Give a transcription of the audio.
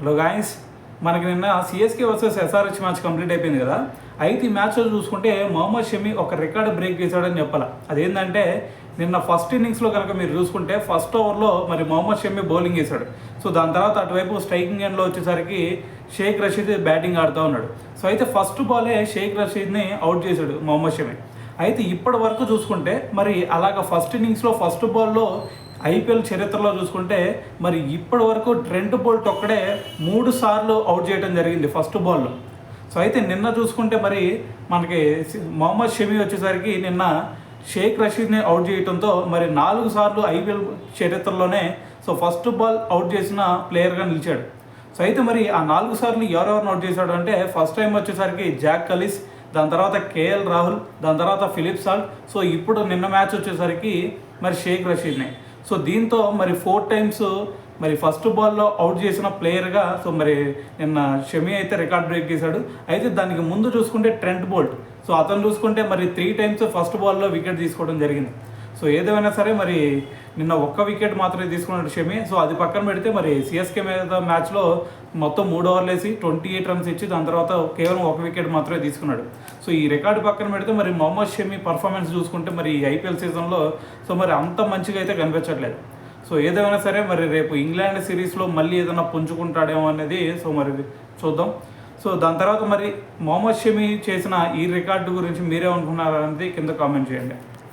Hello guys, మనకి నిన్న CSK versus SRH match complete అయిపోయింది కదా. అయితే ఈ మ్యాచ్లో చూసుకుంటే మొహమ్మద్ షమి ఒక రికార్డ్ బ్రేక్ చేశాడని చెప్పాలి. అదేంటంటే నిన్న ఫస్ట్ ఇన్నింగ్స్లో కనుక మీరు చూసుకుంటే ఫస్ట్ ఓవర్లో మరి మొహమ్మద్ షమి బౌలింగ్ వేశాడు. సో దాని తర్వాత అటువైపు స్ట్రైకింగ్ ఎండ్లో వచ్చేసరికి షేక్ రషీద్ బ్యాటింగ్ ఆడుతూ ఉన్నాడు. సో అయితే ఫస్ట్ బాలే షేక్ రషీద్ని అవుట్ చేశాడు మొహమ్మద్ షమి. అయితే ఇప్పటి వరకు చూసుకుంటే మరి అలాగ ఫస్ట్ ఇన్నింగ్స్లో ఫస్ట్ బాల్లో ఐపీఎల్ చరిత్రలో చూసుకుంటే మరి ఇప్పటి వరకు ట్రెంట్ బోల్ట్ ఒక్కడే 3 సార్లు అవుట్ చేయడం జరిగింది ఫస్ట్ బాల్లో. సో అయితే నిన్న చూసుకుంటే మరి మనకి మొహమ్మద్ షమి వచ్చేసరికి నిన్న షేక్ రషీద్ని అవుట్ చేయడంతో మరి 4 సార్లు ఐపీఎల్ చరిత్రలోనే సో ఫస్ట్ బాల్ అవుట్ చేసిన ప్లేయర్గా నిలిచాడు. సో అయితే మరి ఆ 4 సార్లు ఎవరెవరిని అవుట్ చేశాడు అంటే ఫస్ట్ టైం వచ్చేసరికి జాక్ కలీస్, దాని తర్వాత కేఎల్ రాహుల్, దాని తర్వాత ఫిలిప్ సాల్ట్. సో ఇప్పుడు నిన్న మ్యాచ్ వచ్చేసరికి మరి షేక్ రషీద్ని. సో దీంతో మరి 4 టైమ్స్ మరి ఫస్ట్ బాల్లో అవుట్ చేసిన ప్లేయర్గా సో మరి నిన్న షమి అయితే రికార్డ్ బ్రేక్ చేశాడు. అయితే దానికి ముందు చూసుకుంటే ట్రెంట్ బోల్ట్, సో అతను చూసుకుంటే మరి 3 టైమ్స్ ఫస్ట్ బాల్లో వికెట్ తీసుకోవడం జరిగింది. సో ఏదేమైనా సరే మరి నిన్న ఒక్క వికెట్ మాత్రమే తీసుకున్నాడు షమి. సో అది పక్కన పెడితే మరి సిఎస్కే మీద మ్యాచ్లో మొత్తం 3 ఓవర్లు వేసి 28 రన్స్ ఇచ్చి దాని తర్వాత కేవలం 1 వికెట్ మాత్రమే తీసుకున్నాడు. సో ఈ రికార్డు పక్కన పెడితే మరి మొహమ్మద్ షమి పర్ఫార్మెన్స్ చూసుకుంటే మరి ఐపీఎల్ సీజన్లో సో మరి అంత మంచిగా అయితే కనిపించట్లేదు. సో ఏదేమైనా సరే మరి రేపు ఇంగ్లాండ్ సిరీస్లో మళ్ళీ ఏదైనా పుంజుకుంటాడేమో అనేది సో మరి చూద్దాం. సో దాని తర్వాత మరి మొహమ్మద్ షమి చేసిన ఈ రికార్డు గురించి మీరేమనుకున్నారనేది కింద కామెంట్ చేయండి.